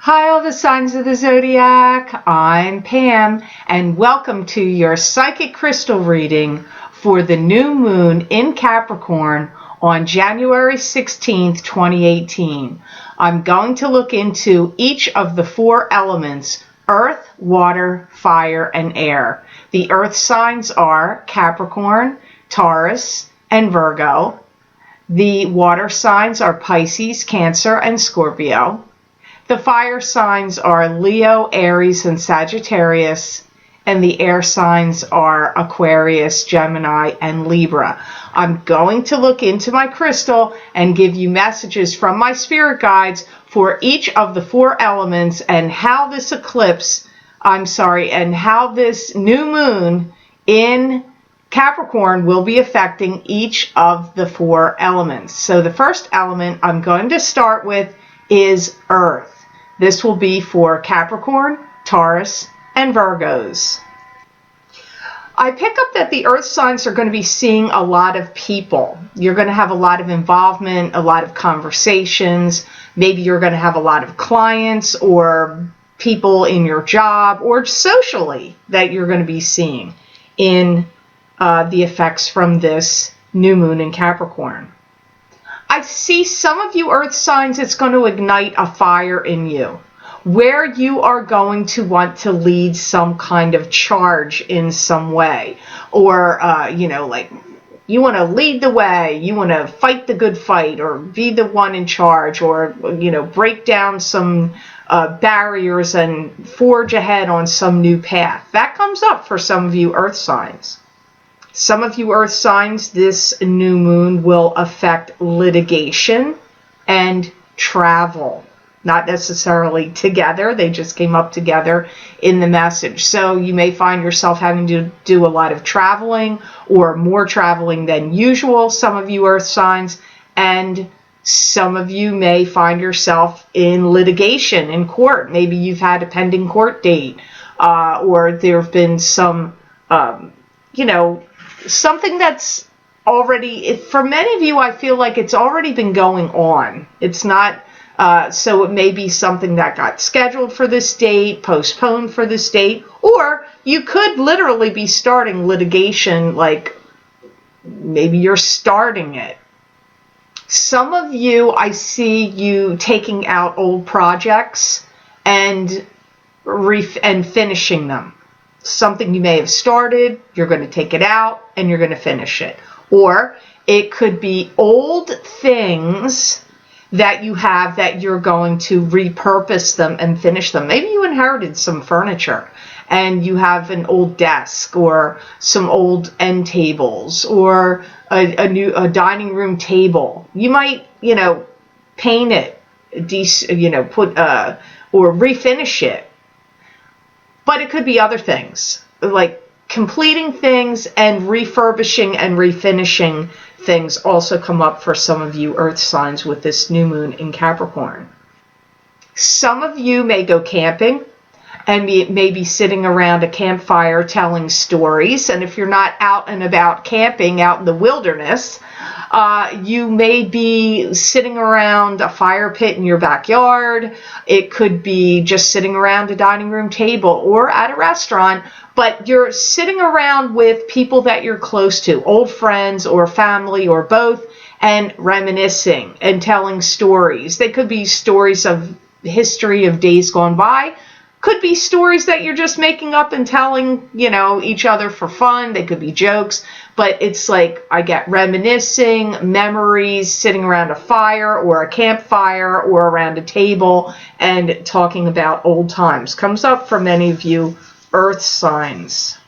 Hi, all the signs of the zodiac. I'm Pam, and welcome to your psychic crystal reading for the new moon in Capricorn on January 16th, 2018. I'm going to look into each of the four elements: earth, water, fire, and air. The earth signs are Capricorn, Taurus, and Virgo. The water signs are Pisces, Cancer, and Scorpio. The fire signs are Leo, Aries, and Sagittarius, and the air signs are Aquarius, Gemini, and Libra. I'm going to look into my crystal and give you messages from my spirit guides for each of the four elements and how this and how this new moon in Capricorn will be affecting each of the four elements. So the first element I'm going to start with is Earth. This will be for Capricorn, Taurus, and Virgos. I pick up that the earth signs are going to be seeing a lot of people. You're going to have a lot of involvement, a lot of conversations. Maybe you're going to have a lot of clients or people in your job or socially that you're going to be seeing in the effects from this new moon in Capricorn. I see some of you earth signs, it's going to ignite a fire in you where you are going to want to lead some kind of charge in some way, or like you want to lead the way, you want to fight the good fight, or be the one in charge, or break down some barriers and forge ahead on some new path. That comes up for some of you earth signs. Some of you earth signs, this new moon will affect litigation and travel. Not necessarily together, they just came up together in the message. So you may find yourself having to do a lot of traveling or more traveling than usual, some of you earth signs, and some of you may find yourself in litigation in court. Maybe you've had a pending court date, or there have been some, something that's already, for many of you, I feel like it's already been going on. It's not, so it may be something that got scheduled for this date, postponed for this date, or you could literally be starting litigation, like maybe you're starting it. Some of you, I see you taking out old projects and finishing them. Something you may have started, you're going to take it out and you're going to finish it. Or it could be old things that you have that you're going to repurpose them and finish them. Maybe you inherited some furniture and you have an old desk or some old end tables or a dining room table. You might, paint it, or refinish it. But it could be other things, like completing things and refurbishing and refinishing things also come up for some of you earth signs with this new moon in Capricorn. Some of you may go camping and may be sitting around a campfire telling stories. And if you're not out and about camping out in the wilderness, you may be sitting around a fire pit in your backyard. It could be just sitting around a dining room table or at a restaurant, but you're sitting around with people that you're close to, old friends or family or both, and reminiscing and telling stories. They could be stories of history of days gone by. Could be stories that you're just making up and telling, each other for fun. They could be jokes, but it's like I get reminiscing, memories, sitting around a fire or a campfire or around a table and talking about old times. Comes up for many of you earth signs.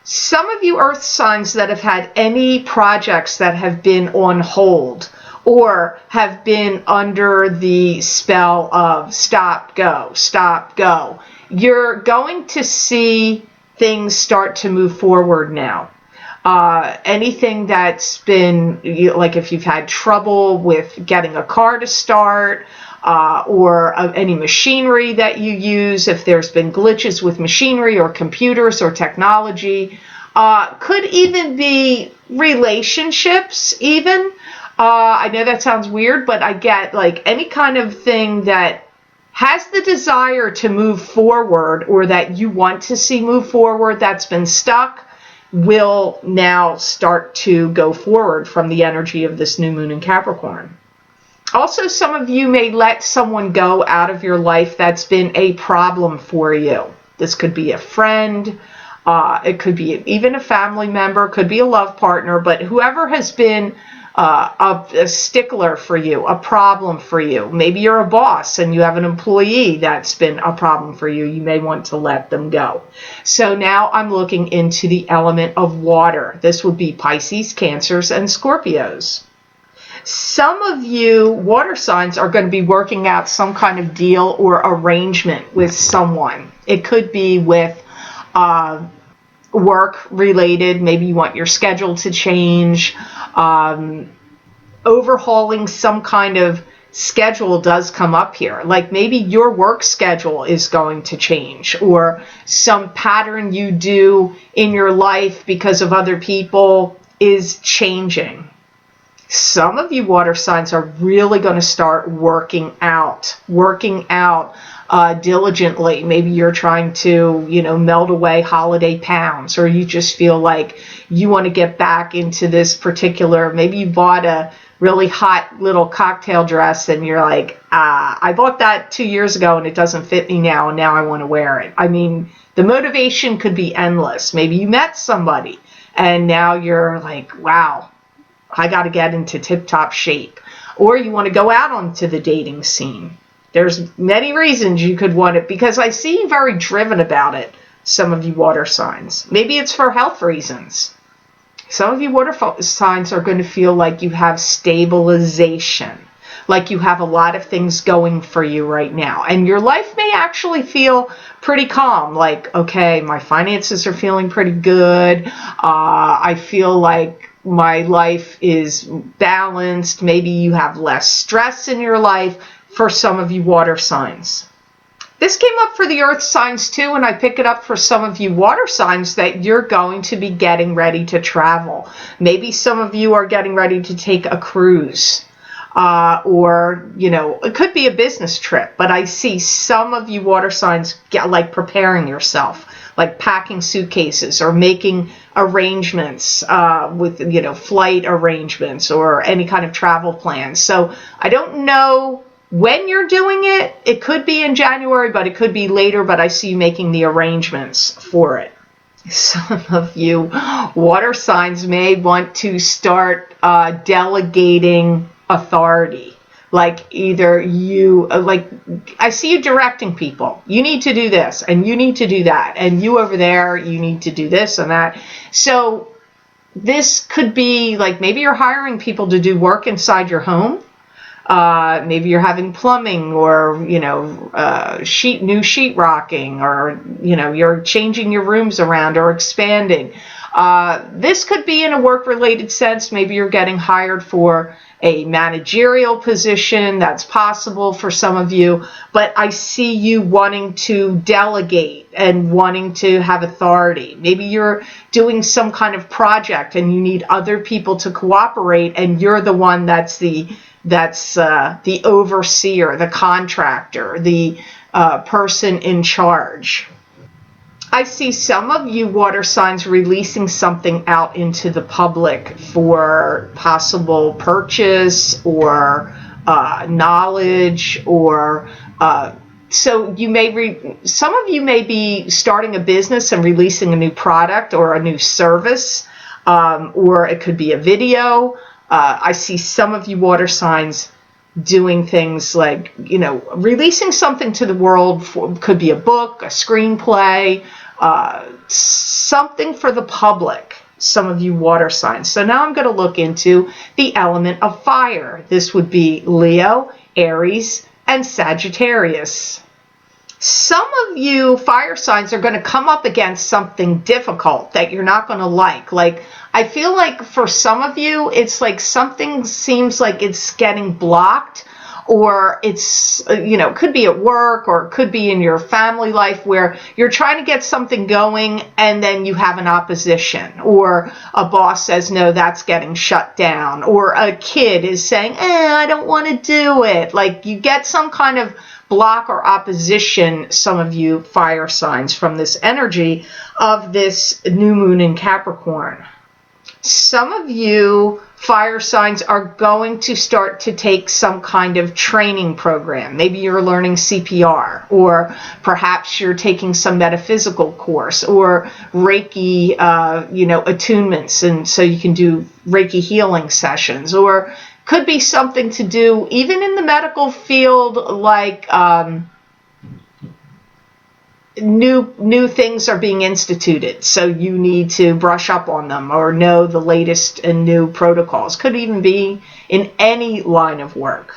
Some of you earth signs that have had any projects that have been on hold or have been under the spell of stop, go, stop, go. You're going to see things start to move forward now. Anything that's been, like if you've had trouble with getting a car to start, or any machinery that you use, if there's been glitches with machinery or computers or technology, could even be relationships even. I know that sounds weird, but I get like any kind of thing that has the desire to move forward, or that you want to see move forward that's been stuck, will now start to go forward from the energy of this new moon in Capricorn. Also, some of you may let someone go out of your life that's been a problem for you. This could be a friend, it could be even a family member, could be a love partner, but whoever has been a stickler for you, a problem for you. Maybe you're a boss and you have an employee that's been a problem for you. You may want to let them go. So now I'm looking into the element of water. This would be Pisces, Cancers, and Scorpios. Some of you water signs are going to be working out some kind of deal or arrangement with someone. It could be with work related. Maybe you want your schedule to change. Overhauling some kind of schedule does come up here. Like maybe your work schedule is going to change, or some pattern you do in your life because of other people is changing. Some of you water signs are really going to start working out diligently. Maybe you're trying to, melt away holiday pounds, or you just feel like you want to get back into this particular, maybe you bought a really hot little cocktail dress and you're like, I bought that 2 years ago and it doesn't fit me now, and now I want to wear it. I mean, the motivation could be endless. Maybe you met somebody and now you're like, wow, I got to get into tip-top shape. Or you want to go out onto the dating scene. There's many reasons you could want it, because I see you very driven about it, some of you water signs. Maybe it's for health reasons. Some of you water signs are going to feel like you have stabilization, like you have a lot of things going for you right now. And your life may actually feel pretty calm, like, okay, my finances are feeling pretty good. I feel like my life is balanced. Maybe you have less stress in your life, for some of you water signs. This came up for the earth signs too, and I pick it up for some of you water signs that you're going to be getting ready to travel. Maybe some of you are getting ready to take a cruise. Or, it could be a business trip, but I see some of you water signs like preparing yourself, like packing suitcases or making arrangements with, flight arrangements or any kind of travel plans. So I don't know when you're doing it. It could be in January, but it could be later, but I see you making the arrangements for it. Some of you water signs may want to start delegating authority. Like either you, I see you directing people. You need to do this and you need to do that. And you over there, you need to do this and that. So this could be like, maybe you're hiring people to do work inside your home. Maybe you're having plumbing or, new sheetrocking, or, you're changing your rooms around or expanding. This could be in a work-related sense. Maybe you're getting hired for a managerial position. That's possible for some of you. But I see you wanting to delegate and wanting to have authority. Maybe you're doing some kind of project and you need other people to cooperate, and you're the one that's the overseer, the contractor, the person in charge. I see some of you water signs releasing something out into the public for possible purchase or knowledge, or so you may some of you may be starting a business and releasing a new product or a new service, or it could be a video. I see some of you water signs doing things like, releasing something to the world. Could be a book, a screenplay, something for the public, some of you water signs. So now I'm going to look into the element of fire. This would be Leo, Aries, and Sagittarius. Some of you fire signs are going to come up against something difficult that you're not going to like. Like, I feel like for some of you, it's like something seems like it's getting blocked, or it's, could be at work, or it could be in your family life where you're trying to get something going and then you have an opposition, or a boss says, no, that's getting shut down, or a kid is saying, I don't want to do it. Like, you get some kind of block or opposition some of you fire signs from this energy of this new moon in Capricorn. Some of you fire signs are going to start to take some kind of training program. Maybe you're learning CPR, or perhaps you're taking some metaphysical course, or Reiki, attunements, and so you can do Reiki healing sessions, or could be something to do even in the medical field, like new things are being instituted, so you need to brush up on them or know the latest and new protocols. Could even be in any line of work.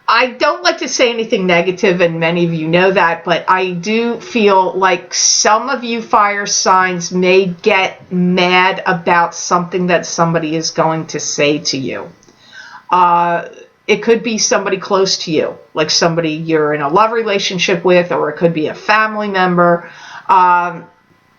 I don't like to say anything negative, and many of you know that, but I do feel like some of you fire signs may get mad about something that somebody is going to say to you. It could be somebody close to you, like somebody you're in a love relationship with, or it could be a family member. And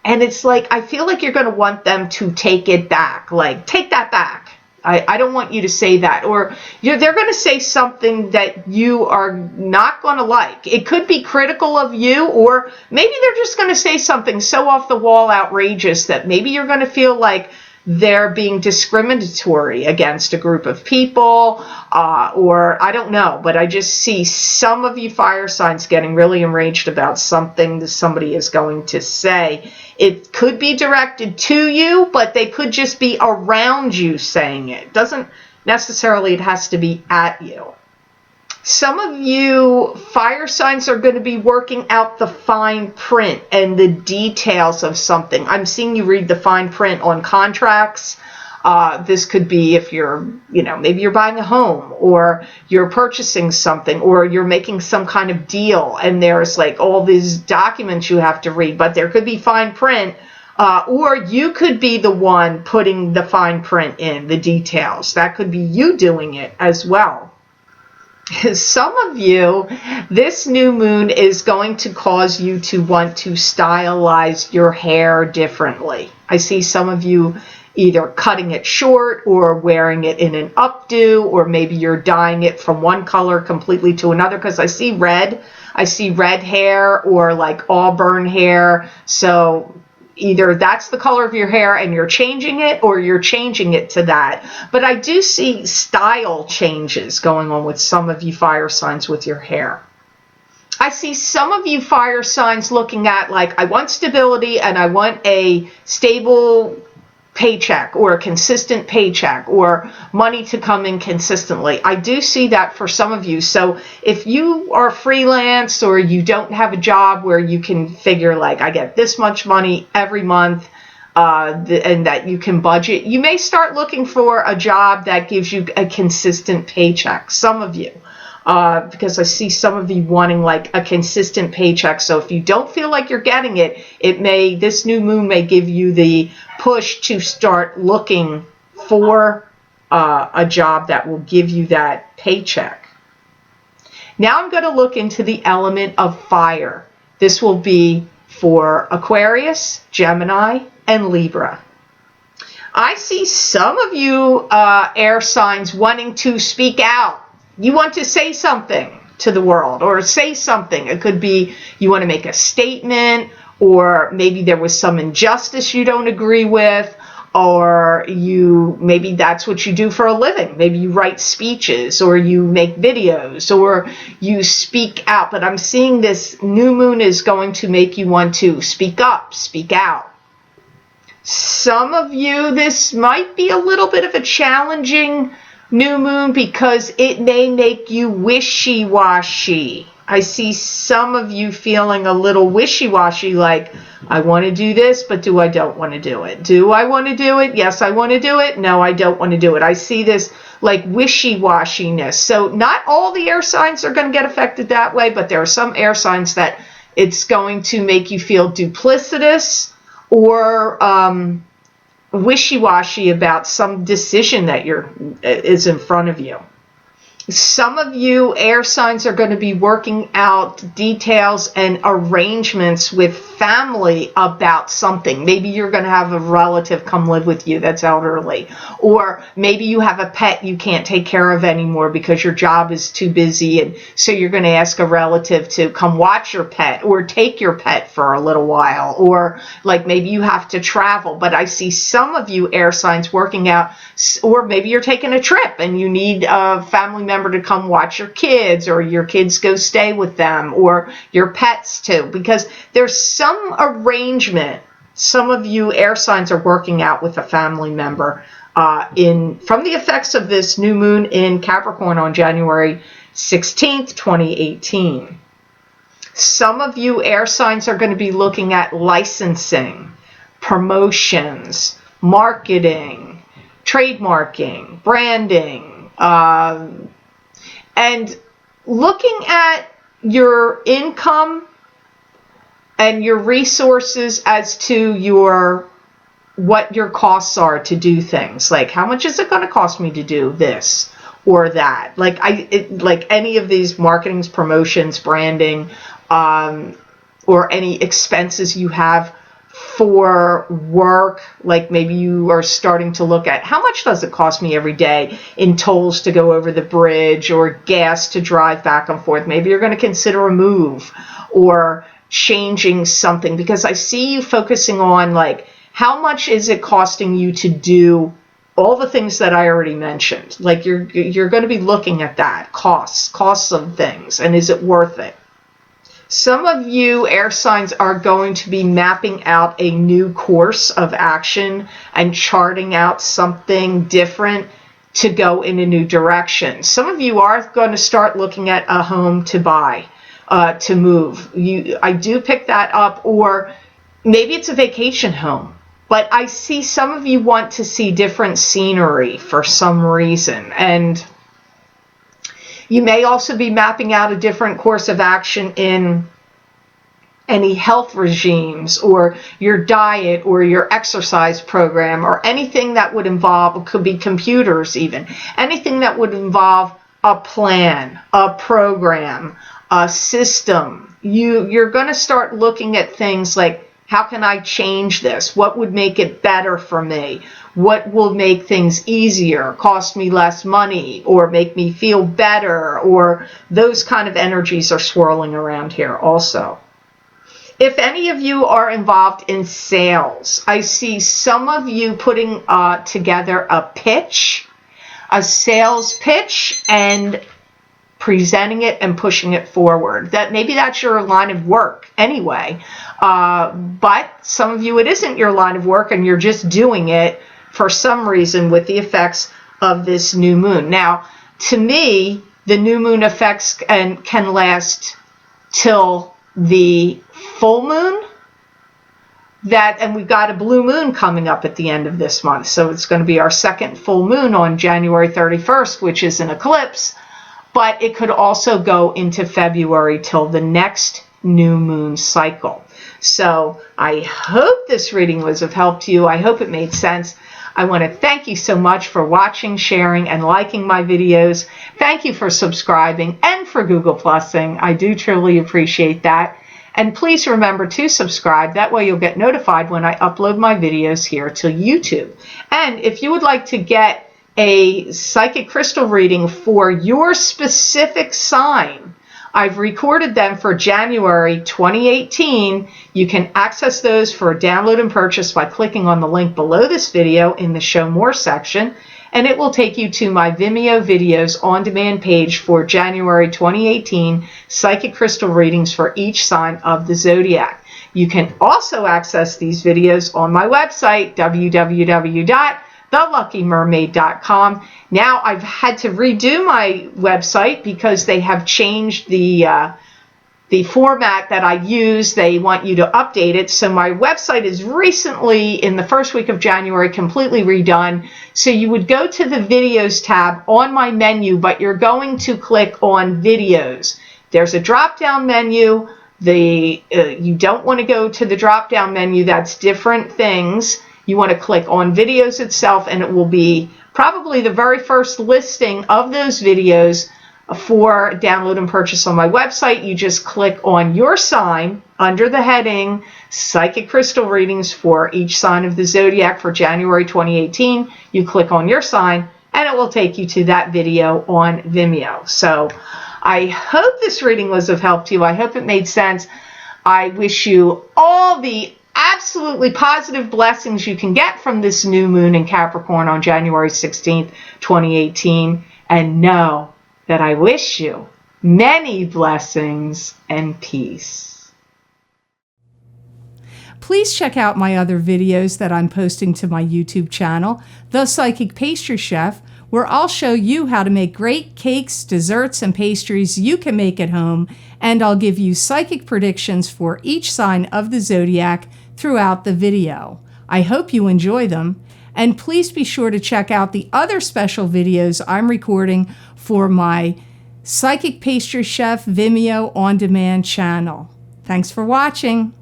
it's like, I feel like you're going to want them to take it back. Like, take that back. I don't want you to say that. Or they're going to say something that you are not going to like. It could be critical of you, or maybe they're just going to say something so off the wall outrageous that maybe you're going to feel like they're being discriminatory against a group of people, or I don't know, but I just see some of you fire signs getting really enraged about something that somebody is going to say. It could be directed to you, but they could just be around you saying it. Doesn't necessarily, it has to be at you. Some of you fire signs are going to be working out the fine print and the details of something. I'm seeing you read the fine print on contracts. This could be if you're, maybe you're buying a home, or you're purchasing something, or you're making some kind of deal, and there's like all these documents you have to read, but there could be fine print, or you could be the one putting the fine print in, the details. That could be you doing it as well. Some of you, this new moon is going to cause you to want to stylize your hair differently. I see some of you either cutting it short or wearing it in an updo, or maybe you're dyeing it from one color completely to another, because I see red. I see red hair or like auburn hair. So either that's the color of your hair and you're changing it, or you're changing it to that. But I do see style changes going on with some of you fire signs with your hair. I see some of you fire signs looking at, like, I want stability and I want a stable paycheck, or a consistent paycheck, or money to come in consistently. I do see that for some of you. So if you are freelance, or you don't have a job where you can figure, like, I get this much money every month, and that you can budget, you may start looking for a job that gives you a consistent paycheck. Some of you, because I see some of you wanting like a consistent paycheck. So if you don't feel like you're getting it, this new moon may give you the push to start looking for a job that will give you that paycheck. Now I'm going to look into the element of fire. This will be for Aquarius, Gemini, and Libra. I see some of you air signs wanting to speak out. You want to say something to the world, or say something. It could be you want to make a statement, or maybe there was some injustice you don't agree with, or maybe that's what you do for a living. Maybe you write speeches, or you make videos, or you speak out. But I'm seeing this new moon is going to make you want to speak up, speak out. Some of you, this might be a little bit of a challenging new moon, because it may make you wishy-washy. I see some of you feeling a little wishy-washy, like, I want to do this, but I don't want to do it. Do I want to do it? Yes, I want to do it. No, I don't want to do it. I see this like wishy-washiness. So not all the air signs are going to get affected that way, but there are some air signs that it's going to make you feel duplicitous, or wishy-washy about some decision that is in front of you. Some of you air signs are going to be working out details and arrangements with family about something. Maybe you're going to have a relative come live with you that's elderly, or maybe you have a pet you can't take care of anymore because your job is too busy, and so you're going to ask a relative to come watch your pet or take your pet for a little while, or like maybe you have to travel. But I see some of you air signs working out, or maybe you're taking a trip and you need a family member to come watch your kids, or your kids go stay with them, or your pets too, because there's some arrangement some of you air signs are working out with a family member from the effects of this new moon in Capricorn on January 16th, 2018. Some of you air signs are going to be looking at licensing, promotions, marketing, trademarking, branding, and looking at your income and your resources as to what your costs are to do things. Like, how much is it going to cost me to do this or that? Like like any of these marketings, promotions, branding, or any expenses you have for work. Like maybe you are starting to look at, how much does it cost me every day in tolls to go over the bridge, or gas to drive back and forth? Maybe you're going to consider a move or changing something, because I see you focusing on like, how much is it costing you to do all the things that I already mentioned? Like you're going to be looking at that, costs of things, and is it worth it? Some of you air signs are going to be mapping out a new course of action and charting out something different to go in a new direction. Some of you are going to start looking at a home to buy, to move. I do pick that up, or maybe it's a vacation home. But I see some of you want to see different scenery for some reason, and you may also be mapping out a different course of action in any health regimes, or your diet, or your exercise program, or anything that would involve, it could be computers even, anything that would involve a plan, a program, a system. You're going to start looking at things like, how can I change this? What would make it better for me? What will make things easier, cost me less money, or make me feel better? Or those kind of energies are swirling around here also. If any of you are involved in sales, I see some of you putting together a sales pitch, and presenting it and pushing it forward. That maybe that's your line of work anyway, but some of you it isn't your line of work, and you're just doing it for some reason with the effects of this new moon. Now, to me, the new moon effects can last till the full moon. And we've got a blue moon coming up at the end of this month, so it's going to be our second full moon on January 31st, which is an eclipse. But it could also go into February till the next new moon cycle. So I hope this reading was of help to you. I hope it made sense. I want to thank you so much for watching, sharing, and liking my videos. Thank you for subscribing and for Google Plusing. I do truly appreciate that. And please remember to subscribe. That way you'll get notified when I upload my videos here to YouTube. And if you would like to get a psychic crystal reading for your specific sign, I've recorded them for January 2018. You can access those for a download and purchase by clicking on the link below this video in the Show More section, and it will take you to my Vimeo videos on demand page for January 2018 psychic crystal readings for each sign of the zodiac. You can also access these videos on my website, www.theluckymermaid.com. Now I've had to redo my website because they have changed the format that I use. They want you to update it. So my website is recently, in the first week of January, completely redone. So you would go to the videos tab on my menu, but you're going to click on videos. There's a drop down menu. You don't want to go to the drop down menu. That's different things. you want to click on videos itself, and it will be probably the very first listing of those videos for download and purchase on my website. You just click on your sign under the heading Psychic Crystal Readings for each sign of the zodiac for January 2018. You click on your sign and it will take you to that video on Vimeo. So I hope this reading was of help to you. I hope it made sense. I wish you all the absolutely positive blessings you can get from this new moon in Capricorn on January 16th, 2018. And know that I wish you many blessings and peace. Please check out my other videos that I'm posting to my YouTube channel, The Psychic Pastry Chef, where I'll show you how to make great cakes, desserts, and pastries you can make at home, and I'll give you psychic predictions for each sign of the zodiac throughout the video. I hope you enjoy them, and please be sure to check out the other special videos I'm recording for my Psychic Pastry Chef Vimeo On Demand channel. Thanks for watching.